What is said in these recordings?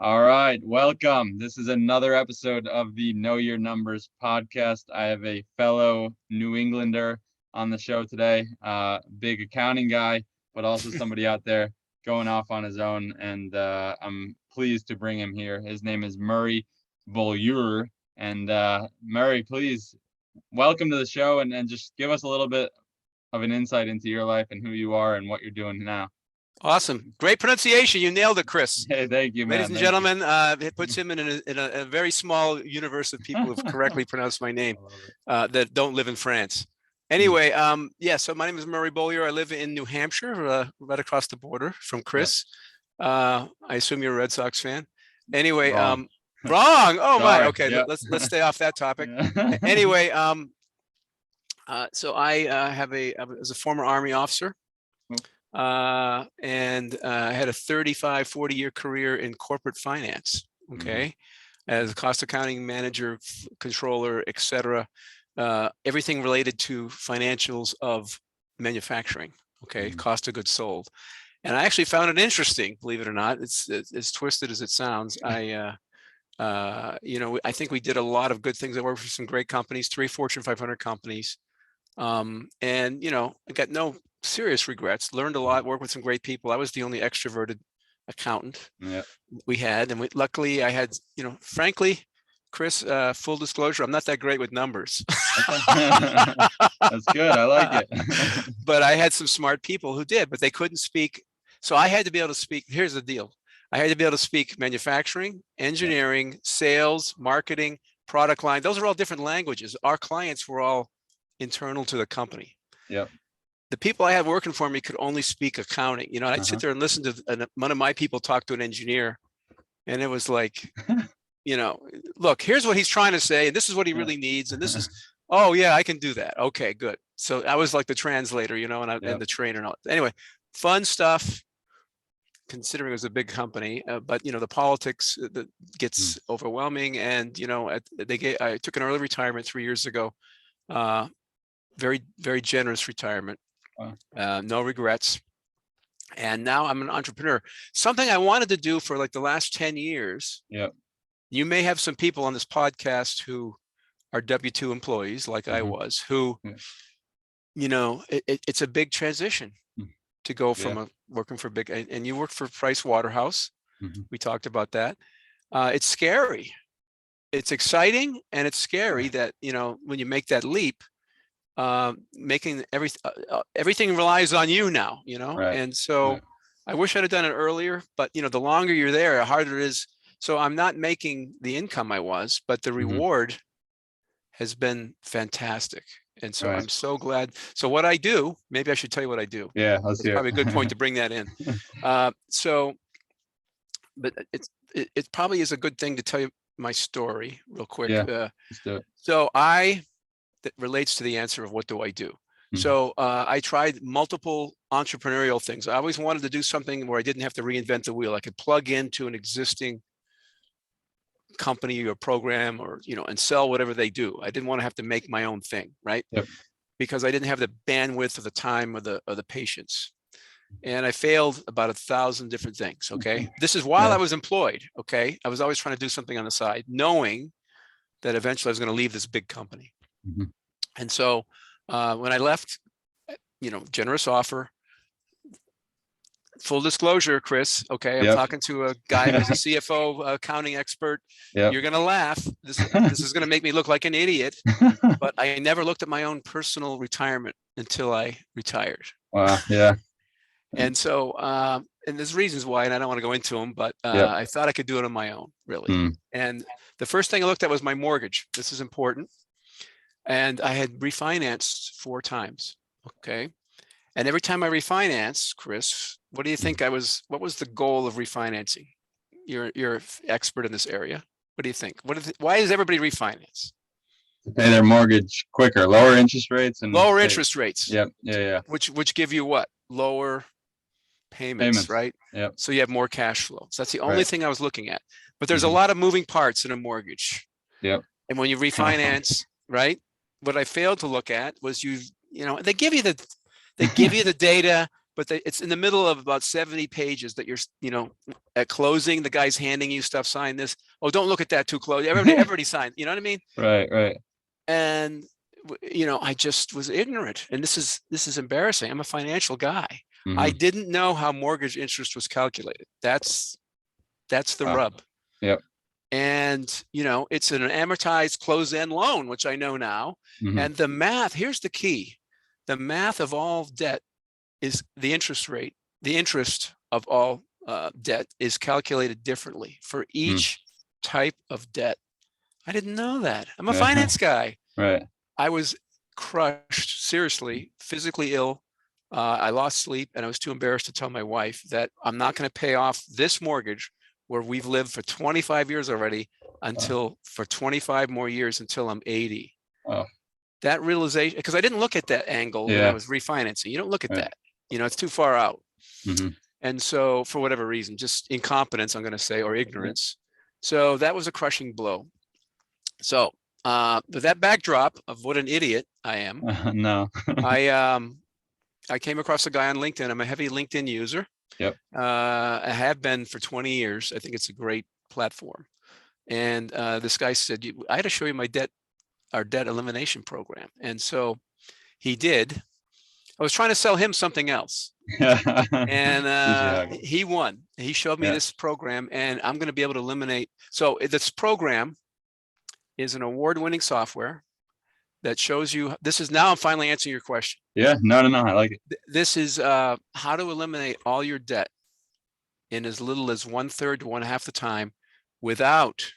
All right, welcome. This is another episode of the Know Your Numbers podcast. I have a fellow New Englander on the show today, big accounting guy, but also somebody out there going off on his own, and I'm pleased to bring him here. His name is Murray Beaulieu, and Murray, please welcome to the show, and just give us a little bit of an insight into your life and who you are and what you're doing now. Awesome. Great pronunciation. You nailed it, Chris. Hey, thank you, man. Ladies and gentlemen, it puts him in a very small universe of people who've correctly pronounced my name that don't live in France. Anyway, so my name is Murray Beaulieu. I live in New Hampshire, right across the border from Chris. I assume you're a Red Sox fan. Anyway, Wrong. Wrong. Oh, Sorry. my. Okay, Yep. let's stay off that topic. Yeah. Anyway, so I as a former Army officer. And I had a 40-year career in corporate finance, as a cost accounting manager, controller, etc. Everything related to financials of manufacturing, cost of goods sold. And I actually found it interesting, believe it or not. It's as twisted as it sounds. I think we did a lot of good things. I worked for some great companies, 3 Fortune 500 companies. And, I got no serious regrets, learned a lot, worked with some great people. I was the only extroverted accountant we had. And luckily I had, frankly, Chris, full disclosure, I'm not that great with numbers. That's good. I like it. But I had some smart people who did, but they couldn't speak. So I had to be able to speak. Here's the deal. I had to be able to speak manufacturing, engineering, sales, marketing, product line. Those are all different languages. Our clients were all internal to the company. Yep. The people I had working for me could only speak accounting. I'd sit there and listen to one of my people talk to an engineer, and it was like, look, here's what he's trying to say, and this is what he really needs, and this is, oh yeah, I can do that. Okay, good. So I was like the translator, and the trainer and all. Anyway, fun stuff. Considering it was a big company, but the politics that gets overwhelming, and I took an early retirement 3 years ago. Very, very generous retirement. No regrets. And now I'm an entrepreneur. Something I wanted to do for like the last 10 years. Yeah. You may have some people on this podcast who are W-2 employees like I was, who, it's a big transition to go from working for big, and you work for Price Waterhouse. We talked about that. It's scary. It's exciting and it's scary that, when you make that leap, making everything relies on you now, Right. And so I wish I'd have done it earlier, but the longer you're there, the harder it is. So I'm not making the income I was, but the reward has been fantastic. And so I'm so glad. So what I do, maybe I should tell you what I do. Yeah, let's hear it. Probably a good point to bring that in. But it probably is a good thing to tell you my story real quick. Let's do it. So that relates to the answer of what do I do? So I tried multiple entrepreneurial things. I always wanted to do something where I didn't have to reinvent the wheel. I could plug into an existing company or program or, and sell whatever they do. I didn't want to have to make my own thing, right? Yep. Because I didn't have the bandwidth or the time or the patience. And I failed about 1,000 different things. This is while I was employed. I was always trying to do something on the side, knowing that eventually I was going to leave this big company. And so when I left, generous offer, full disclosure, Chris, I'm talking to a guy who's a CFO accounting expert. You're going to laugh. This is going to make me look like an idiot, but I never looked at my own personal retirement until I retired. Wow. Yeah. And so, and there's reasons why, and I don't want to go into them, but I thought I could do it on my own, really. And the first thing I looked at was my mortgage. This is important. And I had refinanced 4 times. And every time I refinance, Chris, what do you think what was the goal of refinancing? You're an expert in this area. What do you think? Why does everybody refinance? To pay their mortgage quicker, lower interest rates and lower interest rates. Yep. Yeah. Which give you what? Lower payments, right? Yep. So you have more cash flow. So that's the only thing I was looking at. But there's a lot of moving parts in a mortgage. Yep. And when you refinance, right? What I failed to look at was they give you the data but it's in the middle of about 70 pages that you're, at closing, the guy's handing you stuff, sign this. Oh, don't look at that too close. Everybody signed, you know what I mean? Right. And, I just was ignorant. And this is embarrassing. I'm a financial guy. I didn't know how mortgage interest was calculated. That's the rub. Yep. And, it's an amortized closed-end loan, which I know now. And the math, here's the key. The math of all debt is the interest rate. The interest of all debt is calculated differently for each type of debt. I didn't know that. I'm a finance guy. Right. I was crushed, seriously, physically ill. I lost sleep, and I was too embarrassed to tell my wife that I'm not going to pay off this mortgage where we've lived for 25 years already for 25 more years until I'm 80. Oh. That realization, because I didn't look at that angle when I was refinancing. You don't look at that. It's too far out. And so for whatever reason, just incompetence, I'm going to say, or ignorance. So that was a crushing blow. So with that backdrop of what an idiot I am, no. I came across a guy on LinkedIn. I'm a heavy LinkedIn user. Yep. I have been for 20 years. I think it's a great platform. And this guy said, I had to show you our debt elimination program. And so he did. I was trying to sell him something else. And he won. He showed me this program, and I'm going to be able to eliminate. So this program is an award-winning software that shows you, I'm finally answering your question. Yeah, no, I like it. This is how to eliminate all your debt in as little as 1/3 to 1/2 the time without,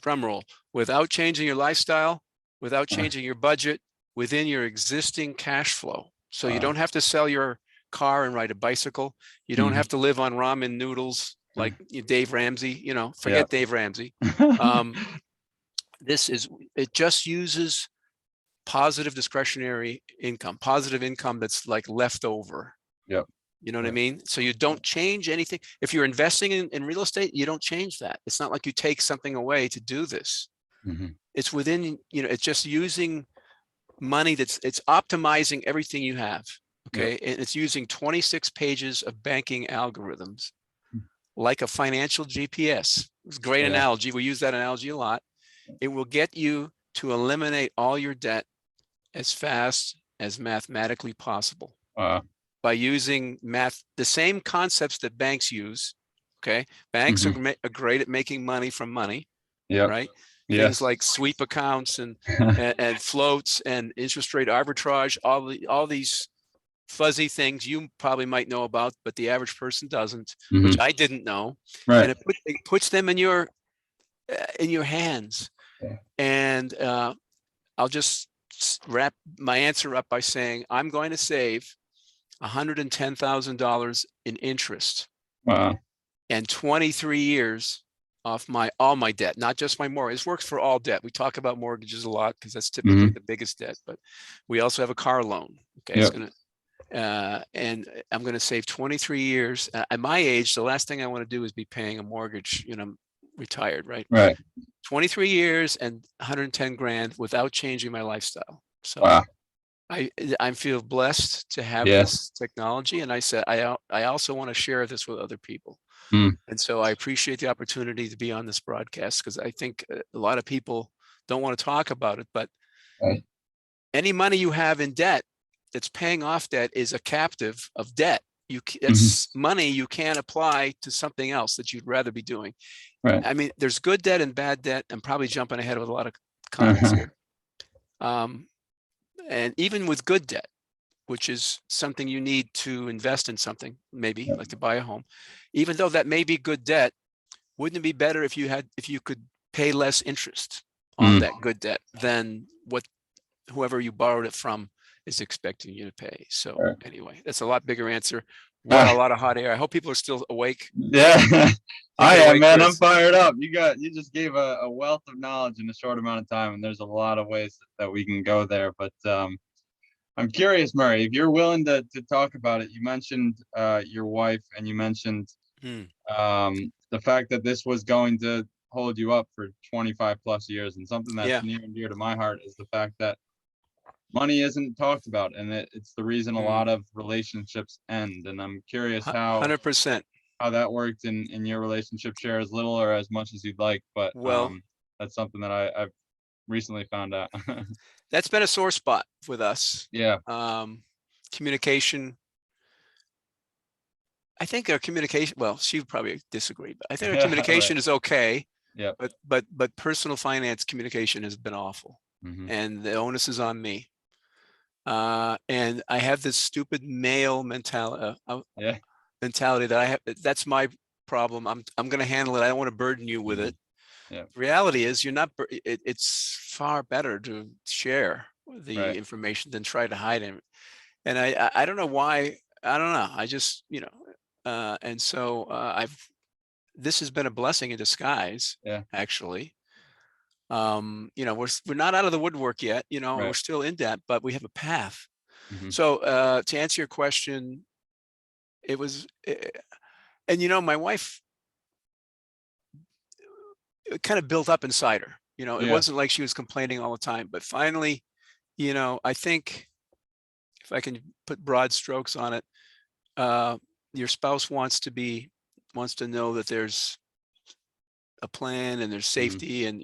drumroll, without changing your lifestyle, without changing your budget, within your existing cash flow. So you don't have to sell your car and ride a bicycle. You don't have to live on ramen noodles like Dave Ramsey, forget Dave Ramsey. It just uses positive discretionary income, positive income that's like left over. Yep. You know what I mean? So you don't change anything. If you're investing in real estate, you don't change that. It's not like you take something away to do this. It's within, it's just using money it's optimizing everything you have. Okay. Yep. And it's using 26 pages of banking algorithms like a financial GPS. It's a great analogy. We use that analogy a lot. It will get you to eliminate all your debt as fast as mathematically possible by using the same concepts that banks use. Okay. Banks are great at making money from money. Yep. Right. Things like sweep accounts and floats and interest rate arbitrage, all these fuzzy things you probably might know about, but the average person doesn't, which I didn't know. Right. And it puts them in your hands. And I'll just wrap my answer up by saying I'm going to save $110,000 in interest. Wow. And 23 years off all my debt, not just my mortgage. This works for all debt. We talk about mortgages a lot because that's typically the biggest debt, but we also have a car loan. Okay. Yep. And I'm going to save 23 years. At my age, the last thing I want to do is be paying a mortgage, I'm retired, right? Right. 23 years and 110 grand without changing my lifestyle. So wow. I feel blessed to have this technology. And I said, I also want to share this with other people. And so I appreciate the opportunity to be on this broadcast because I think a lot of people don't want to talk about it, but any money you have in debt that's paying off debt is a captive of debt. That's money you can't apply to something else that you'd rather be doing. Right. I mean, there's good debt and bad debt. I'm probably jumping ahead with a lot of comments here. And even with good debt, which is something you need to invest in something, maybe like to buy a home, even though that may be good debt, wouldn't it be better if you could pay less interest on that good debt than what whoever you borrowed it from is expecting you to pay? So anyway, that's a lot bigger answer. Wow, a lot of hot air. I hope people are still awake. Yeah, I am, man. I'm fired up. You just gave a wealth of knowledge in a short amount of time, and there's a lot of ways that we can go there. But I'm curious, Murray, if you're willing to talk about it. You mentioned your wife, and you mentioned the fact that this was going to hold you up for 25 plus years, and something that's near and dear to my heart is the fact that money isn't talked about, and it's the reason a Mm, lot of relationships end. And I'm curious 100%. how that worked in your relationship. Share as little or as much as you'd like, but Well, that's something that I've recently found out. that's been a sore spot with us. Yeah. Communication. I think our communication, well, she would probably disagree, but I think our Right. communication is okay. Yeah. But personal finance communication has been awful, Hmm. and the onus is on me. And I have this stupid male Yeah. mentality that I have. That's my problem. I'm going to handle it. I don't want to burden you with Hmm. it. Yeah. The reality is, you're not. It's far better to share the Right. information than try to hide it. And I don't know why. I don't know. I just and so I've this has been a blessing in disguise, Yeah. actually. We're not out of the woodwork yet, we're Right. still in debt, but we have a path. Hmm. So to answer your question, it was and my wife, it kind of built up inside her. It Yeah. wasn't like she was complaining all the time, but finally, I think, if I can put broad strokes on it, uh, your spouse wants to know that there's a plan and there's Hmm. safety, and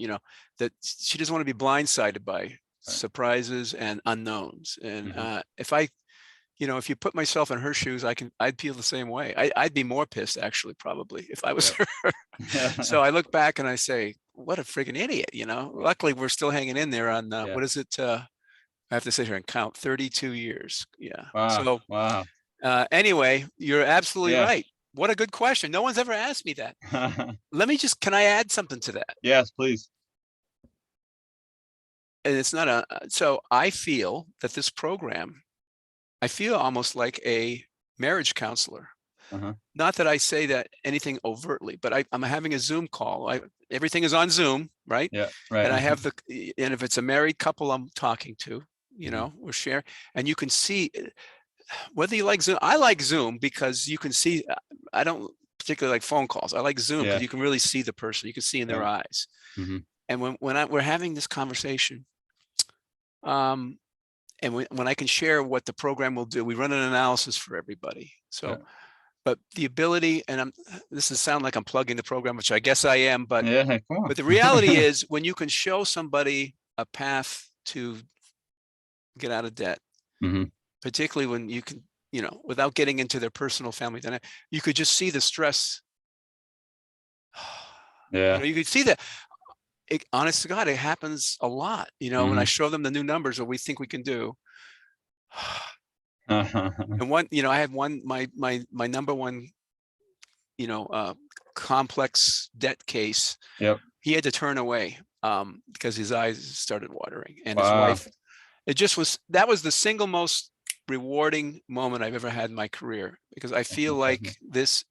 that she doesn't want to be blindsided by Right. surprises and unknowns. And Hmm. if you put myself in her shoes, I'd feel the same way. I'd be more pissed, actually, probably, if I was Yeah. her. So I look back and I say, what a friggin' idiot. Luckily we're still hanging in there on Yeah. what is it, I have to sit here and count, 32 years. Yeah. Wow. So Wow. anyway, you're absolutely Yeah. right. What a good question. No one's ever asked me that. Can I add something to that? Yes, please. And it's not so I feel that this program, I feel almost like a marriage counselor. Uh-huh. Not that I say that anything overtly, but I'm having a Zoom call. Everything is on Zoom, right? Yeah. And Right. and if it's a married couple I'm talking to, Hmm. we're sharing, and you can see whether you like Zoom. I like Zoom because you can see. I don't particularly like phone calls. I like Zoom because Yeah. you can really see the person. You can see in their Right. eyes. Hmm. And we're having this conversation, um, and when I can share what the program will do, we run an analysis for everybody. Yeah. So, but the ability, and this is sound like I'm plugging the program, which I guess I am, but Yeah. Come the on. reality is, when you can show somebody a path to get out of debt, Hmm. particularly when you can, without getting into their personal family dynamic, you could just see the stress. Yeah. You could see that. Honest to God, it happens a lot. When I Hmm. show them the new numbers, or we think we can do. Uh-huh. And I had my number one, you know, uh, complex debt case. Yep. He had to turn away because his eyes started watering, and his Wow. wife. That was the single most rewarding moment I've ever had in my career, because I That's feel like impressive. this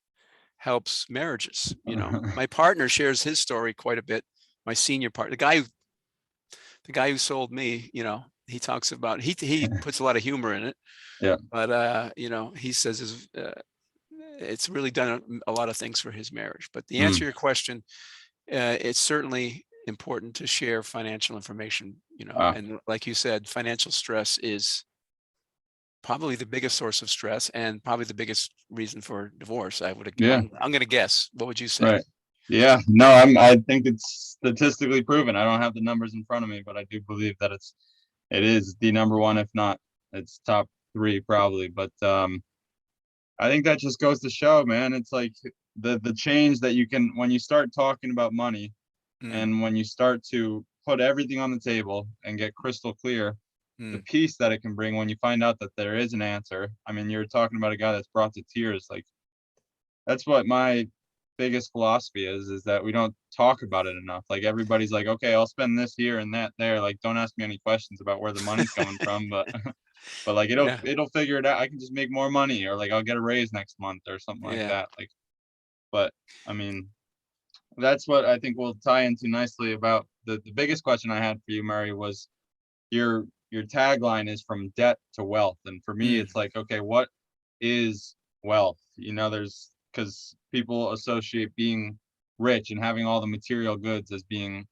helps marriages. My partner shares his story quite a bit. My senior partner, the guy who sold me, he talks about, he puts a lot of humor in it, Yeah. but he says it's really done a lot of things for his marriage. But the answer to Mm. your question, it's certainly important to share financial information, Wow. and like you said, financial stress is probably the biggest source of stress, and probably the biggest reason for divorce. Yeah. I'm going to guess. What would you say? Right. Yeah. No, I think it's statistically proven. I don't have the numbers in front of me, but I do believe that it is the number one, if not it's top three probably. But I think that just goes to show, man, it's like the change that you can when you start talking about money, Mm, and when you start to put everything on the table and get crystal clear, the mm, peace that it can bring when you find out that there is an answer. I mean, you're talking about a guy that's brought to tears. Like, that's what my biggest philosophy is that we don't talk about it enough. Like, everybody's like, okay, I'll spend this here and that there. Like, don't ask me any questions about where the money's coming from, but but like yeah, it'll figure it out. I can just make more money, or like I'll get a raise next month or something like yeah. that. Like, but I mean, that's what I think will tie into nicely about the biggest question I had for you, Murray, was your tagline is from debt to wealth. And for me, Mm, it's like, okay, what is wealth? There's because people associate being rich and having all the material goods as being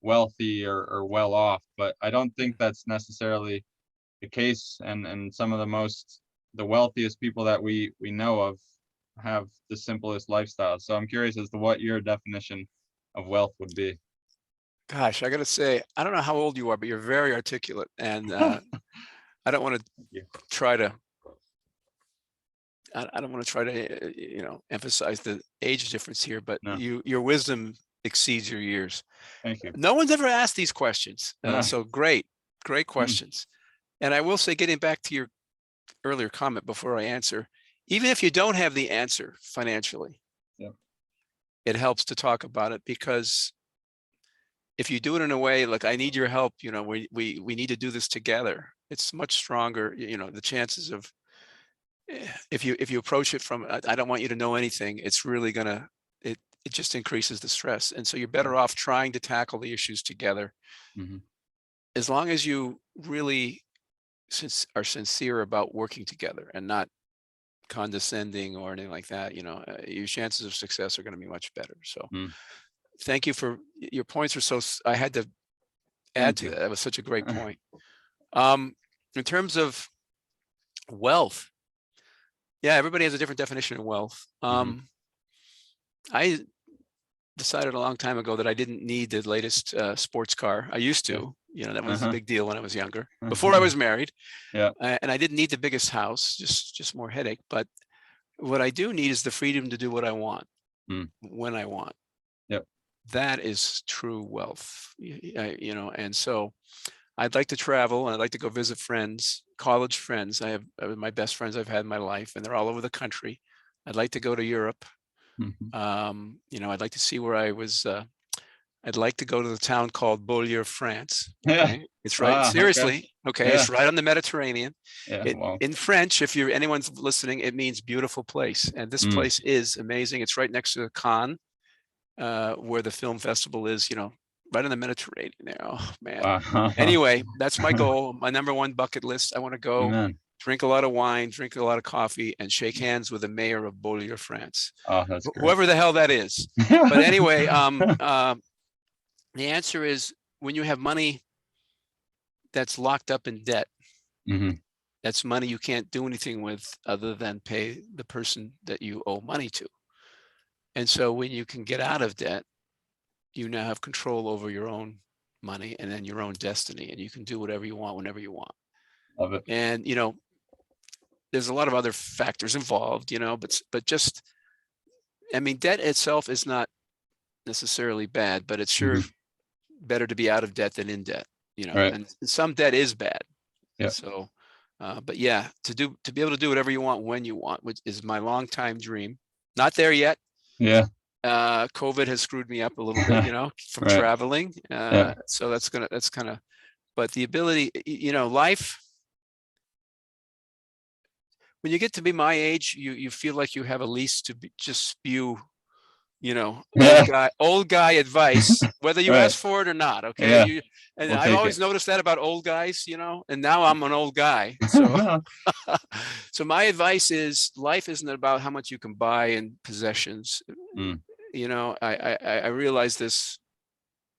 wealthy or well off, but I don't think mm, that's necessarily the case, and some of the wealthiest people that we know of have the simplest lifestyles. So I'm curious as to what your definition of wealth would be. Gosh, I got to say, I don't know how old you are, but you're very articulate, and I don't want to you. try to. I don't want to try to, emphasize the age difference here, but No, your wisdom exceeds your years. thank you. No one's ever asked these questions, Ah, so great mm, questions. And I will say, getting back to your earlier comment before I answer, even if you don't have the answer financially, yeah. it helps to talk about it, because if you do it in a way like, I need your help, we need to do this together, it's much stronger. The chances of, if you approach it from, I don't want you to know anything, it's really gonna, it just increases the stress. And so you're better off trying to tackle the issues together, Mm-hmm. as long as you really are sincere about working together and not condescending or anything like that. Your chances of success are going to be much better. So Mm, thank you for your points. I had to add thank to you. that. That was such a great point. In terms of wealth, yeah, everybody has a different definition of wealth. Mhm. I decided a long time ago that I didn't need the latest sports car. I used Yeah. to, that was a Uh-huh. big deal when I was younger, before I was married. Yeah. And I didn't need the biggest house, just more headache. But what I do need is the freedom to do what I want, Mm. when I want. Yep. That is true wealth. And so I'd like to travel, and I'd like to go visit friends, college friends. I have my best friends I've had in my life, and they're all over the country. I'd like to go to Europe. Mhm. I'd like to see where I was. I'd like to go to the town called Beaulieu, France. Yeah. Okay, it's right. Okay. Seriously, okay, Yeah. it's right on the Mediterranean. Yeah. It Well. in French, if anyone's listening, it means beautiful place, and this Mm. place is amazing. It's right next to Cannes, where the film festival is. Right on the Mediterranean there. Oh man. Wow. Anyway, that's my goal. My number one bucket list. I want to go Man. drink a lot of wine, drink a lot of coffee, and shake hands with the mayor of Beaulieu, France. Oh, that's great. Whoever the hell that is. But anyway, the answer is, when you have money that's locked up in debt, Hmm. that's money you can't do anything with other than pay the person that you owe money to. And so when you can get out of debt, you now have control over your own money and then your own destiny, and you can do whatever you want whenever you want. Love it. And there's a lot of other factors involved, but just, debt itself is not necessarily bad, but it's sure Mhm. better to be out of debt than in debt, Right. and some debt is bad. Yeah. So, but yeah, to be able to do whatever you want when you want, which is my longtime dream. Not there yet. Yeah. COVID has screwed me up a little bit, from Right. traveling. Yeah. So that's kind of, but the ability, life, when you get to be my age, you feel like you have a lease to just spew, Yeah. old guy advice, whether you Right. ask for it or not. Okay. Yeah. And We'll I've take always it. noticed that about old guys, and now I'm an old guy. So, so my advice is, life isn't about how much you can buy in possessions. Mm. I realize this,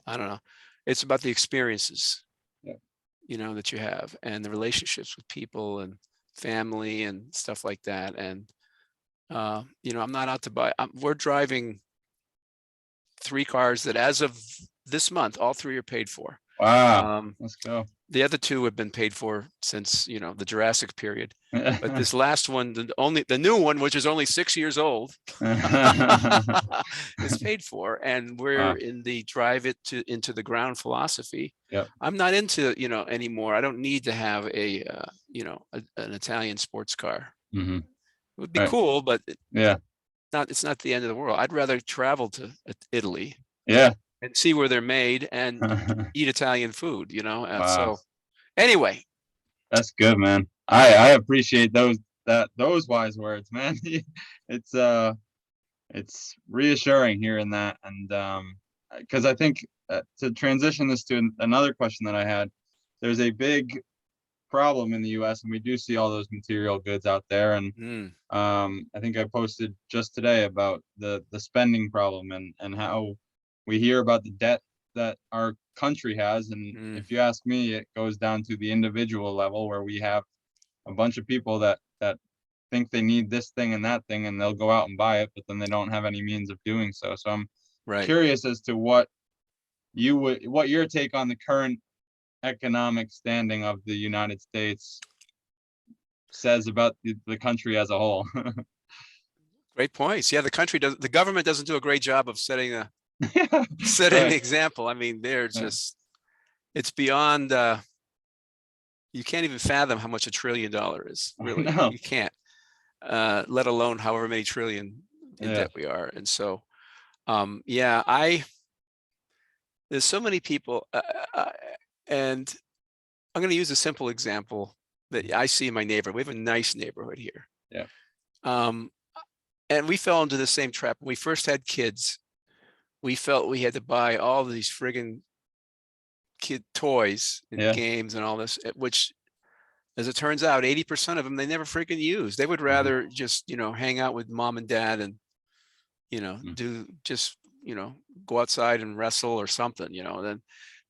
I don't know, it's about the experiences, Yeah. that you have, and the relationships with people and family and stuff like that. And, I'm not out to buy, we're driving 3 cars that, as of this month, all 3 are paid for. Wow. Let's go. The other 2 have been paid for since, the Jurassic period. But this last one, the new one, which is only 6 years old, is paid for. And we're Wow. in the drive it into the ground philosophy. Yep. I'm not into, anymore. I don't need to have an Italian sports car. Hmm. It would be Right. cool, but Yeah. it's not the end of the world. I'd rather travel to Italy Yeah. and see where they're made and eat Italian food, Wow. so anyway. That's good, man. I appreciate those wise words, man. It's reassuring hearing that, and because I think, to transition this to another question that I had, there's a big problem in the U.S. and we do see all those material goods out there, and I think I posted just today about the spending problem, and how we hear about the debt that our country has. And Mm, if you ask me, it goes down to the individual level, where we have a bunch of people that think they need this thing and that thing, and they'll go out and buy it, but then they don't have any means of doing so. So I'm right. curious as to what your take on the current economic standing of the United States says about the country as a whole. Great points. Yeah, the government doesn't do a great job of setting an Right. example. I mean, they're Yeah. just, it's beyond, you can't even fathom how much $1 trillion is, I really. know. You can't, let alone however many trillion in Yeah. debt we are. And so, yeah, there's so many people, and I'm going to use a simple example that I see in my neighborhood. We have a nice neighborhood here. Yeah. Um, and we fell into the same trap. When we first had kids, we felt we had to buy all these friggin' kid toys and Yeah. games and all this, which, as it turns out, 80% of them they never freaking use. They would Mhm. rather just, hang out with mom and dad and, Mm. do just, go outside and wrestle or something, then.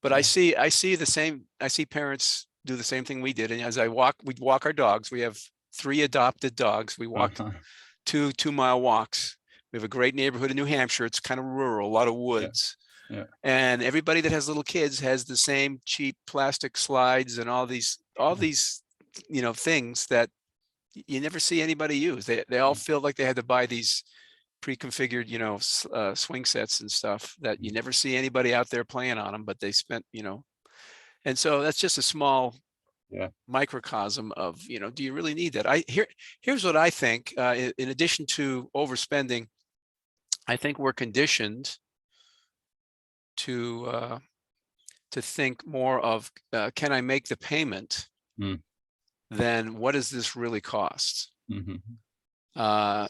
But Yeah. I see the same, I see parents do the same thing we did. And as we'd walk our dogs. We have 3 adopted dogs. We walked Uh-huh. 2 2-mile walks. We have a great neighborhood in New Hampshire. It's kind of rural, a lot of Yeah. woods. Yeah. And everybody that has little kids has the same cheap plastic slides and all these things that you never see anybody use. They all feel like they had to buy these pre-configured swing sets and stuff that you never see anybody out there playing on them, but they spent. And so that's just a small Yeah. microcosm of, do you really need that? Here's what I think. In addition to overspending, I think we're conditioned to think more of, can I make the payment, Mm. than what does this really cost? Mhm.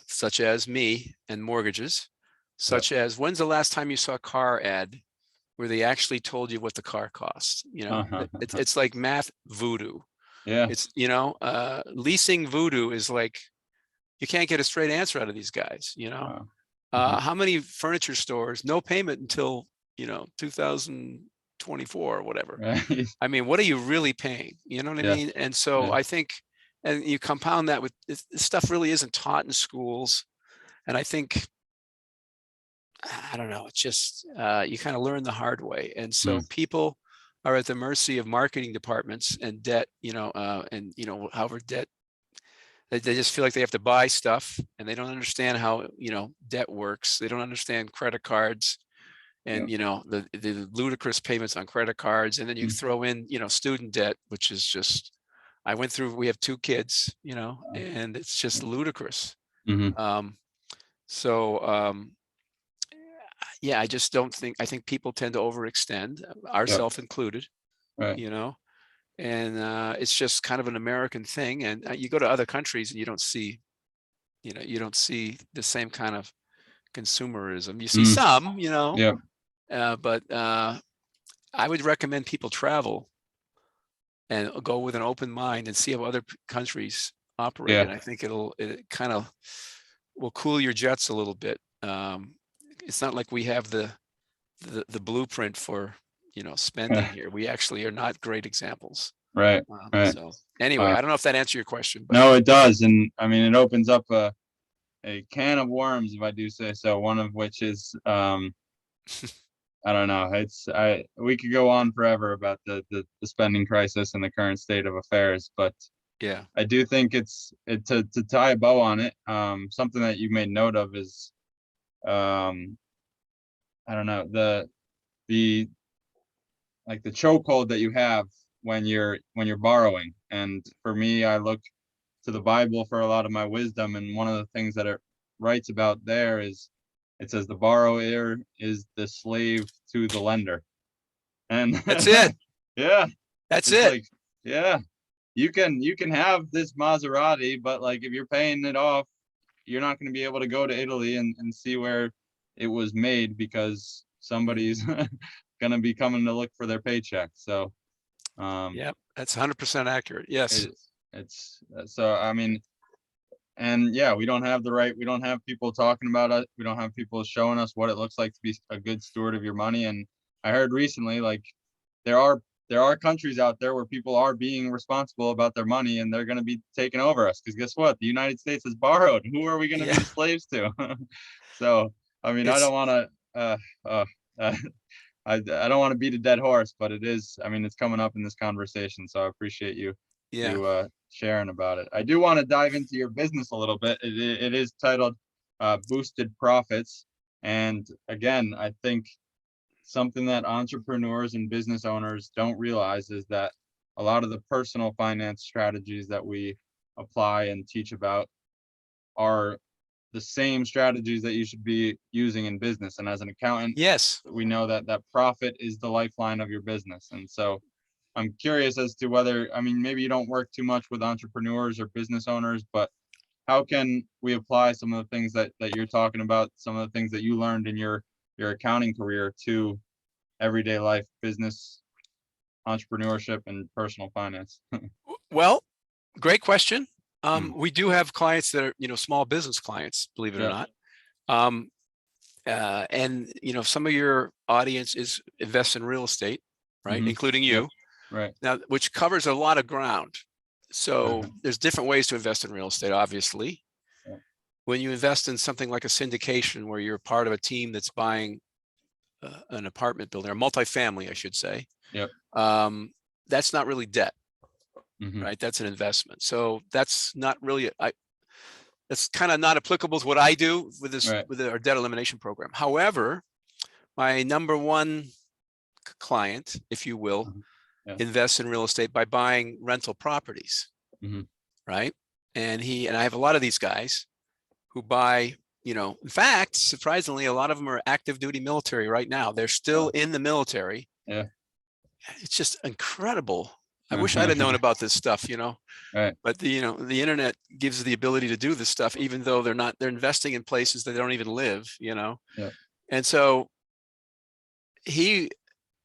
Such as me and mortgages, Yeah. such as, when's the last time you saw a car ad where they actually told you what the car costs? Uh-huh. It's like math voodoo. Yeah. It's, leasing voodoo is like, you can't get a straight answer out of these guys. Wow. Mhm. How many furniture stores, no payment until, 2024 or whatever. Right. I mean, what are you really paying? You know what I Yeah. mean? And so Yeah. I think, and you compound that with this stuff really isn't taught in schools. And I think, I don't know, it's just, you kind of learn the hard way. And so Mm. people are at the mercy of marketing departments and debt, and, however debt, they just feel like they have to buy stuff, and they don't understand how, debt works. They don't understand credit cards Yeah. and, the ludicrous payments on credit cards. And then you Mm. throw in, student debt, which is just, we have 2 kids, Wow. and it's just ludicrous. Mhm. Um, so, yeah, I think people tend to overextend, Yeah. ourself included, Right. you know, and it's just kind of an American thing. And you go to other countries and you don't see the same kind of consumerism. You see Mm. some, Yeah. but I would recommend people travel and go with an open mind and see how other countries operate. Yeah. And I think it kind of will cool your jets a little bit. It's not like we have the blueprint for, spending here. We actually are not great examples. Right. Right. So anyway, Wow. I don't know if that answered your question, but No, it does. And I mean, it opens up a can of worms, if I do say so, one of which is, I don't know. We could go on forever about the spending crisis and the current state of affairs, but yeah, I do think to tie a bow on it. Something that you made note of is, um, I don't know, the like the chokehold that you have when you're borrowing. And for me, I look to the Bible for a lot of my wisdom, and one of the things that it writes about there is, it says the borrower is the slave to the lender. And that's it. yeah, That's it's it. like, yeah, you can have this Maserati, but like if you're paying it off, you're not going to be able to go to Italy and see where it was made, because Mm, somebody's going to be coming to look for their paycheck. So um yep, that's 100% accurate. Yes. it's so I mean, and yeah, we don't have people talking about it. We don't have people showing us what it looks like to be a good steward of your money. And I heard recently, like there are countries out there where people are being responsible about their money, and they're going to be taking over us, because guess what? The United States has borrowed. Who are we going to be Yeah, the slaves to? So, I mean, I it's don't want to, uh, uh, I don't want to beat a dead horse, but it is, I mean, it's coming up in this conversation. So I appreciate yeah. you sharing about it. I do want to dive into your business a little bit. It is titled Boosted Profits. And again, I think something that entrepreneurs and business owners don't realize is that a lot of the personal finance strategies that we apply and teach about are the same strategies that you should be using in business. And as an accountant, Yes. we know that profit is the lifeline of your business. And so I'm curious as to whether, I mean, maybe you don't work too much with entrepreneurs or business owners, but how can we apply some of the things that you're talking about, some of the things that you learned in your accounting career to everyday life, business, entrepreneurship, and personal finance? Well, great question. Hmm. We do have clients that are, small business clients, believe it or Yeah. not. Um, and some of your audience is invest in real estate, right? Hmm. Including Yep. you Right. now, which covers a lot of ground. So Uh-huh. there's different ways to invest in real estate, obviously. Yeah. When you invest in something like a syndication where you're part of a team that's buying an apartment building or multifamily, I should say, Yep. that's not really debt, Hmm. right? That's an investment. So that's not really, that's kind of not applicable to what I do with this, Right. with our debt elimination program. However, my number one client, if you will, Uh-huh. Yeah. invests in real estate by buying rental properties, Hmm. right? And I have a lot of these guys who buy, in fact, surprisingly, a lot of them are active duty military right now. They're still in the military. Yeah. It's just incredible. I wish I'd have known about this stuff, Right. but the internet gives the ability to do this stuff, even though they're investing in places that they don't even live. Yeah. And so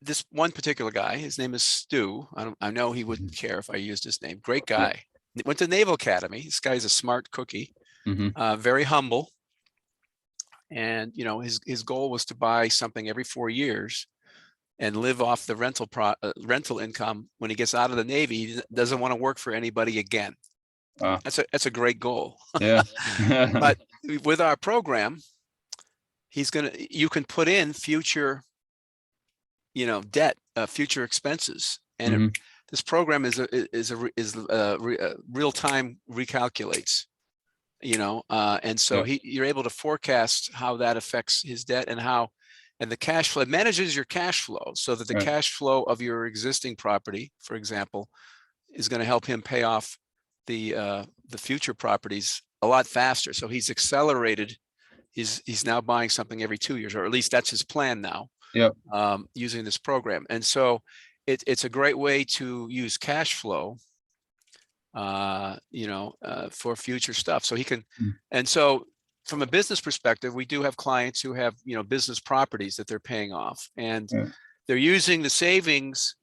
this one particular guy, his name is Stu. I know he wouldn't care if I used his name. Great Yeah. guy. Went to Naval Academy. This guy's a smart cookie, Hmm. very humble. And his goal was to buy something every 4 years and live off the rental income. When he gets out of the Navy, he doesn't want to work for anybody again. Wow. That's a great goal. Yeah. But with our program, you can put in future, debt, future expenses, and Hmm. this program is real time recalculates. And so Yeah. you're able to forecast how that affects his debt and the cash flow. It manages your cash flow so that the Right. cash flow of your existing property, for example, is going to help him pay off the future properties a lot faster. So he's accelerated. He's now buying something every 2 years, or at least that's his plan now, Yep. using this program. And so it's a great way to use cash flow, for future stuff. So he can, Mm. and so from a business perspective, we do have clients who have, business properties that they're paying off, and Yeah. they're using the savings.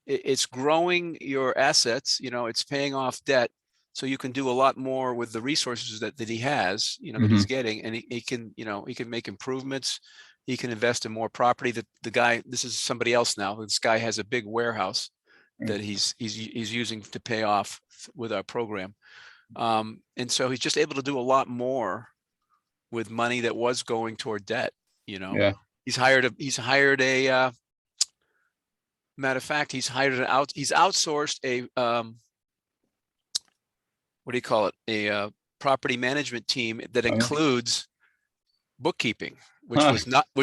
It's growing your assets. It's paying off debt, so you can do a lot more with the resources that he has, that Hmm. he's getting, and he can, he can make improvements. He can invest in more property. That the guy, this is somebody else now. This guy has a big warehouse Right. that he's using to pay off with our program. And so he's just able to do a lot more with money that was going toward debt. Yeah. He's hired a matter of fact, he's outsourced a what do you call it? A property management team that Oh, yeah. includes bookkeeping, which Huh.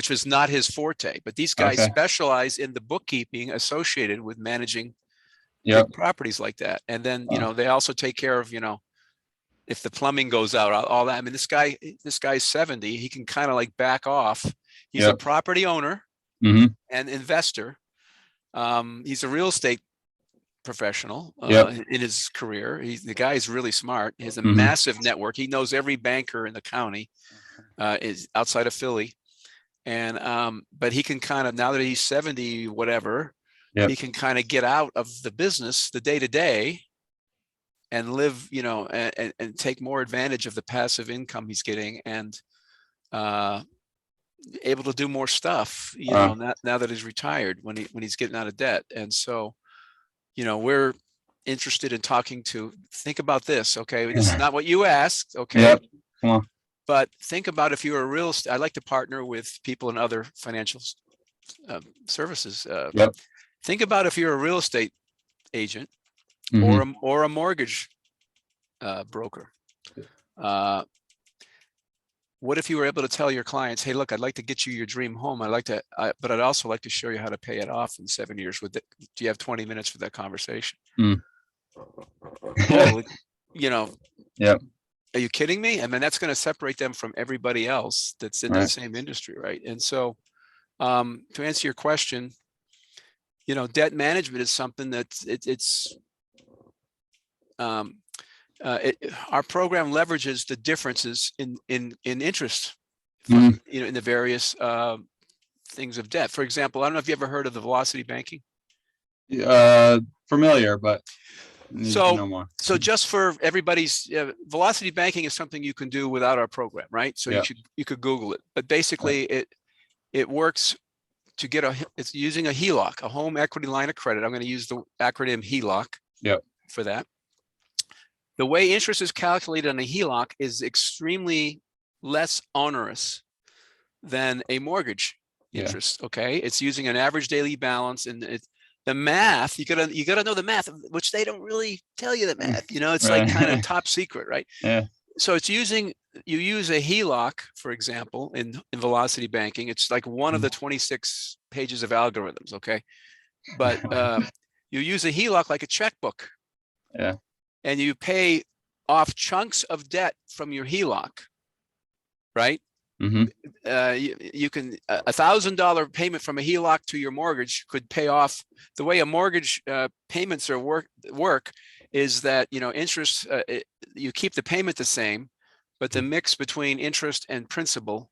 was not his forte. But these guys Okay. specialize in the bookkeeping associated with managing Yep. big properties like that. And then, Wow. they also take care of, if the plumbing goes out, all that. I mean, this guy's 70. He can kind of like back off. He's a Yep. property owner Hmm. and investor. He's a real estate professional Yep. in his career. The guy is really smart. He has a Hmm. massive network. He knows every banker in the county, is outside of Philly. And but he can kind of, now that he's 70, whatever, Yep. he can kind of get out of the business, the day to day, and live, and take more advantage of the passive income he's getting. And able to do more stuff, you know, now that he's retired, when he's getting out of debt. And so, you know, we're interested in talking to, think about this, okay? This is not what you asked, okay? Yep. Come on. But think about if you're a real estate, I like to partner with people in other financial services. Yep. Think about if you're a real estate agent Mhm. or a mortgage broker. What if you were able to tell your clients, hey, look, I'd like to get you your dream home. But I'd also like to show you how to pay it off in 7 years. Do you have 20 minutes for that conversation? Oh, you know, Yep. are you kidding me? I mean, that's going to separate them from everybody else that's in the same industry, right? And so, to answer your question, you know, debt management is something that our program leverages the differences in interest from, you know, in the various things of debt. For example, I don't know if you ever heard of the velocity banking. Familiar, but need to know more. So just for everybody's, velocity banking is something you can do without our program, right? So you could Google it, but basically it works to get it's using a HELOC, a home equity line of credit. I'm going to use the acronym HELOC for that. The way interest is calculated on a HELOC is extremely less onerous than a mortgage interest. Okay, it's using an average daily balance, and the math, you gotta know the math, which they don't really tell you the math. You know, it's like kind of top secret, right? Yeah. So you use a HELOC, for example, in velocity banking. It's like one of the 26 pages of algorithms. Okay, but you use a HELOC like a checkbook. Yeah. And you pay off chunks of debt from your HELOC, right? You can $1,000 payment from a HELOC to your mortgage could pay off. The way a mortgage payments are work is that, you know, interest, you keep the payment the same, but the mix between interest and principal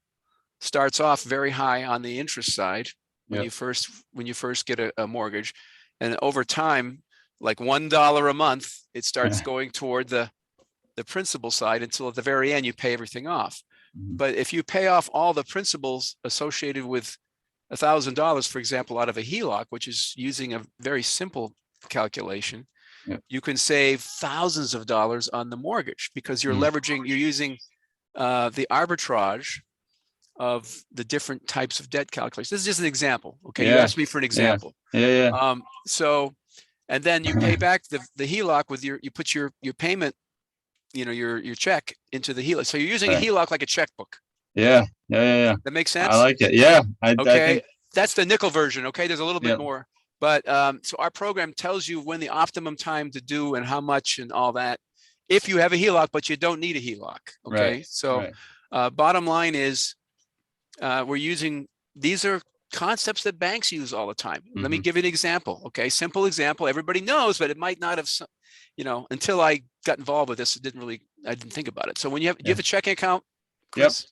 starts off very high on the interest side when you first get a mortgage, and over time, like $1 a month, it starts going toward the principal side until at the very end you pay everything off. But if you pay off all the principals associated with $1,000, for example, out of a HELOC, which is using a very simple calculation, you can save thousands of dollars on the mortgage because you're using the arbitrage of the different types of debt calculations. This is just an example. Okay, you asked me for an example. So, and then you pay back the HELOC with you put your payment, you know, your check into the HELOC. So you're using a HELOC like a checkbook. That makes sense. I like it. I think that's the nickel version. Okay, there's a little bit more, but so our program tells you when the optimum time to do and how much and all that. If you have a HELOC, but you don't need a HELOC. Okay, so bottom line is we're using, these are concepts that banks use all the time. Let me give you an example. Okay, simple example. Everybody knows, but it might not have, you know, until I got involved with this, I didn't think about it. So when you have, do you have a checking account, Chris?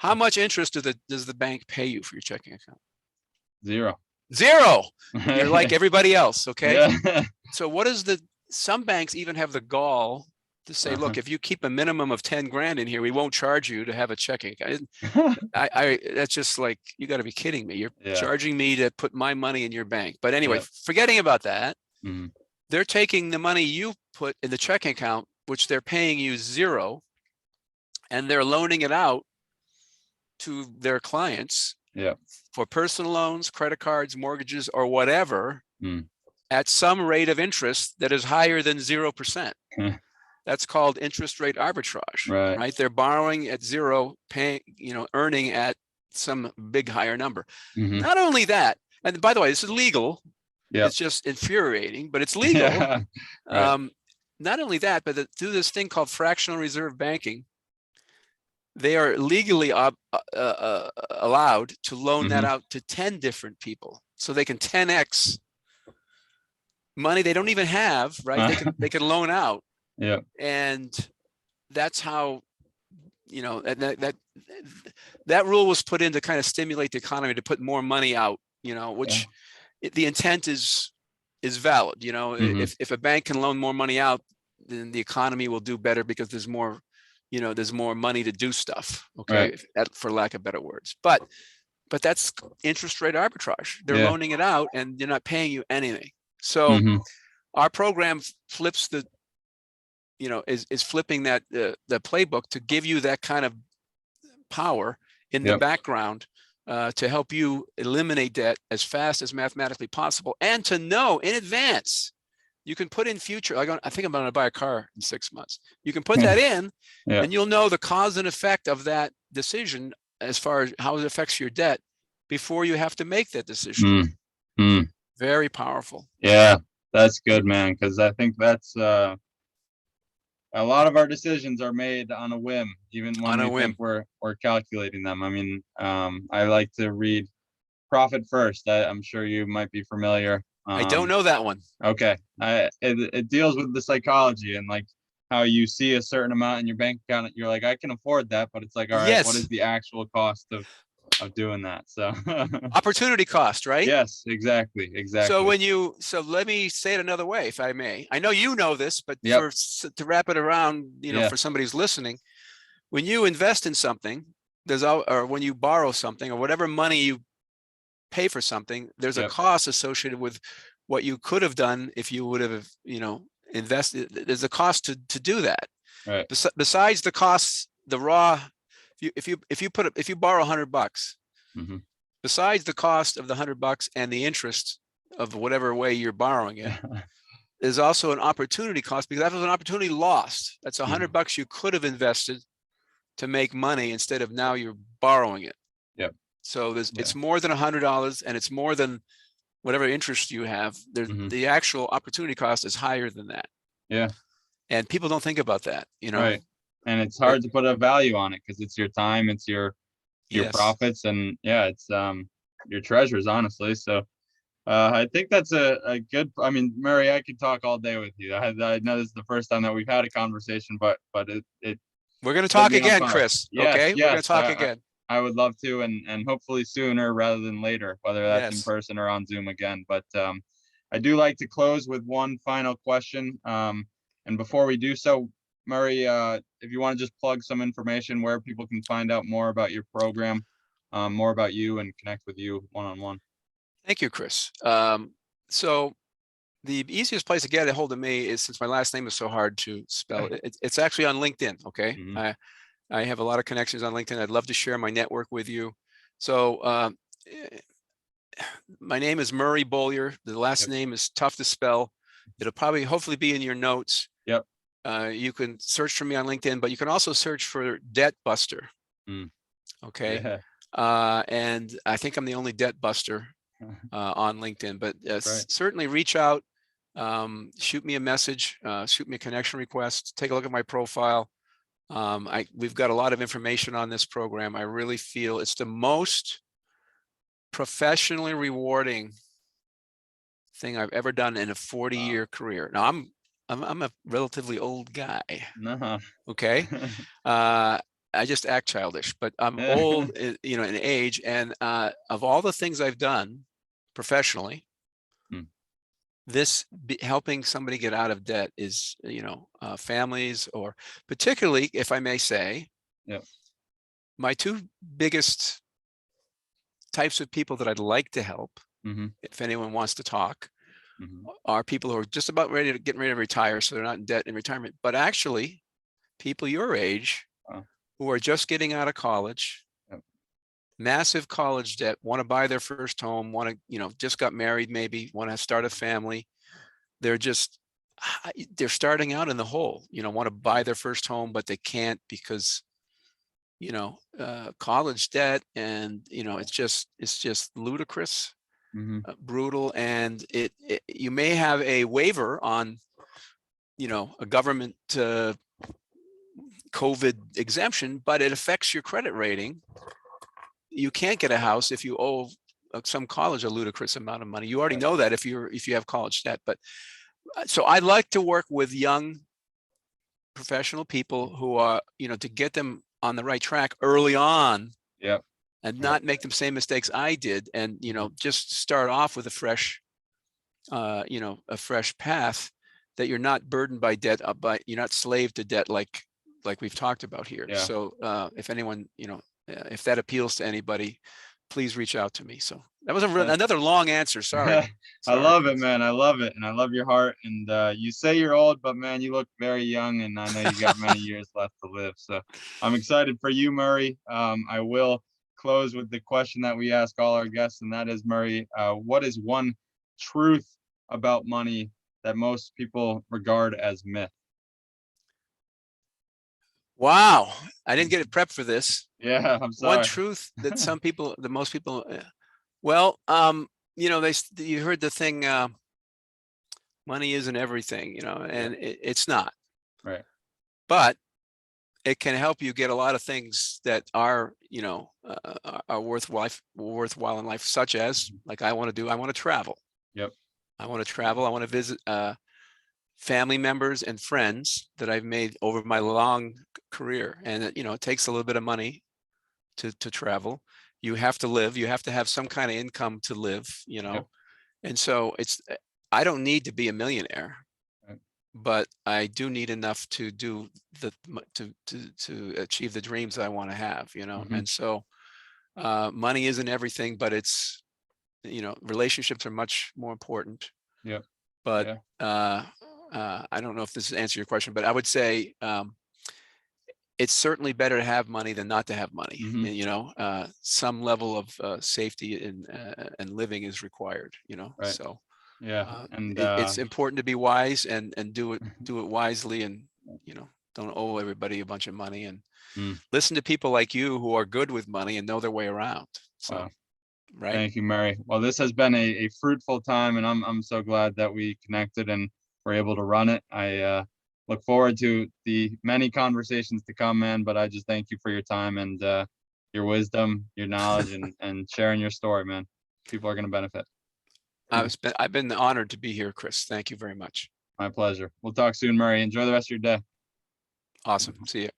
How much interest does the bank pay you for your checking account? Zero. You're like everybody else. Okay. So what is some banks even have the gall to say, look, if you keep a minimum of 10 grand in here, we won't charge you to have a checking account. That's just like, you got to be kidding me. You're charging me to put my money in your bank. But anyway, forgetting about that, they're taking the money you put in the checking account, which they're paying you zero, and they're loaning it out to their clients for personal loans, credit cards, mortgages, or whatever, at some rate of interest that is higher than 0%. That's called interest rate arbitrage, right? They're borrowing at zero, paying, you know, earning at some big higher number. Not only that, and by the way, this is legal. It's just infuriating, but it's legal. Not only that, but through this thing called fractional reserve banking, they are legally allowed to loan that out to 10 different people. So they can 10x money they don't even have, right? They can loan out. And that's how, you know, that rule was put in to kind of stimulate the economy, to put more money out, you know, which the intent is valid. You know, if a bank can loan more money out, then the economy will do better because there's more, you know, there's more money to do stuff. Okay. For lack of better words. But but that's interest rate arbitrage. They're Yeah. loaning it out and they're not paying you anything. So Hmm. our program flips the, is flipping that the playbook to give you that kind of power in the Yep. background to help you eliminate debt as fast as mathematically possible, and to know in advance. You can put in future. I think I'm going to buy a car in 6 months. You can put that in, Yeah. and you'll know the cause and effect of that decision as far as how it affects your debt before you have to make that decision. Mm. Mm. Very powerful. Yeah, that's good, man. Because I think that's a lot of our decisions are made on a whim, even when On a we think whim. we're calculating them. I mean, I like to read Profit First. I'm sure you might be familiar. I don't know that one. Okay. It deals with the psychology and like how you see a certain amount in your bank account. You're like, I can afford that, but it's like, all right, what Yes. is the actual cost of doing that? So Opportunity cost, right? yes, exactly, So exactly. so let me say it another way, if I may. I know you know this, but Yep. to wrap it around, Yeah. for somebody who's listening, when you invest in something, or when you borrow something, or whatever money you pay for something, there's a Yep. cost associated with what you could have done if you would have, invested. There's a cost to do that. Right. Besides the costs, the raw, if you borrow $100, Hmm. besides the cost of the $100 and the interest of whatever way you're borrowing it, there's also an opportunity cost, because that was an opportunity lost. That's $100 you could have invested to make money instead of now you're borrowing it. Yep. So Yeah. it's more than $100, and it's more than whatever interest you have. The actual opportunity cost is higher than that. Yeah. And people don't think about that, Right. And it's hard to put a value on it because it's your time, it's your Yes. profits, and yeah, it's your treasures, honestly. So I think that's a good. I mean, Murray, I could talk all day with you. I know this is the first time that we've had a conversation, but it We're going to lit talk me on again, fire. Chris. Yes, Okay. We're going to yes, talk again. I would love to, and hopefully sooner rather than later, whether that's in Yes. person or on Zoom again. But I do like to close with one final question. And before we do so, Murray, if you want to just plug some information where people can find out more about your program, more about you, and connect with you one-on-one. Thank you, Chris. So the easiest place to get a hold of me is, since my last name is so hard to spell, it's actually on LinkedIn. Okay. Mm-hmm. I have a lot of connections on LinkedIn. I'd love to share my network with you. So my name is Murray Beaulieu. The last Yep. name is tough to spell. It'll probably hopefully be in your notes. Yep. You can search for me on LinkedIn, but you can also search for Debt Buster. Mm. Okay. Yeah. And I think I'm the only debt buster on LinkedIn, but Right. certainly reach out, shoot me a message, shoot me a connection request, take a look at my profile. We've got a lot of information on this program. I really feel it's the most professionally rewarding thing I've ever done in a 40-year career. Now I'm a relatively old guy. No. Okay. I just act childish, but I'm old, in age. And of all the things I've done professionally, helping somebody get out of debt is, families, or particularly, if I may say, Yep. my two biggest types of people that I'd like to help, if anyone wants to talk, are people who are just about getting ready to retire, so they're not in debt in retirement, but actually people your age who are just getting out of college, massive college debt, want to buy their first home, want to, just got married, maybe want to start a family. They're starting out in the hole, want to buy their first home, but they can't because, college debt, and, it's just ludicrous, brutal. And you may have a waiver on, a government COVID exemption, but it affects your credit rating. You can't get a house if you owe some college a ludicrous amount of money. You already know that if you have college debt. But so I like to work with young professional people who are, to get them on the right track early on. Yep. And not make the same mistakes I did, and just start off with a fresh path, that you're not burdened by debt, you're not slave to debt like we've talked about here. Yeah. So if anyone, if that appeals to anybody, please reach out to me. So that was another long answer. Sorry. I love it, Chris. man. I love it. And I love your heart. And you say you're old, but man, you look very young. And I know you got many years left to live. So I'm excited for you, Murray. I will close with the question that we ask all our guests. And that is, Murray, what is one truth about money that most people regard as myth? Wow. I didn't get it prepped for this. Yeah, I'm sorry. One truth that most people, well, you know, you heard the thing, money isn't everything, you know, and it's not. Right. But it can help you get a lot of things that are, you know, are worthwhile in life, such as, like I want to travel. Yep. I want to travel. I want to visit family members and friends that I've made over my long career. And, you know, it takes a little bit of money to travel. You have to live. You have to have some kind of income to live, you know. Yep. And so I don't need to be a millionaire, Right. but I do need enough to do to achieve the dreams that I want to have, you know. And so money isn't everything, but it's, you know, relationships are much more important. Yep. But I don't know if this answers your question, but I would say it's certainly better to have money than not to have money. And, you know, some level of safety and living is required, you know. Right. So and it's important to be wise and do it wisely, and, you know, don't owe everybody a bunch of money, and listen to people like you who are good with money and know their way around. So wow. Right. Thank you, Murray. Well, this has been a fruitful time, and I'm so glad that we connected and were able to run it. I look forward to the many conversations to come, man. But I just thank you for your time and your wisdom, your knowledge, and sharing your story, man. People are going to benefit. I've been honored to be here, Chris. Thank you very much. My pleasure. We'll talk soon, Murray. Enjoy the rest of your day. Awesome. See you.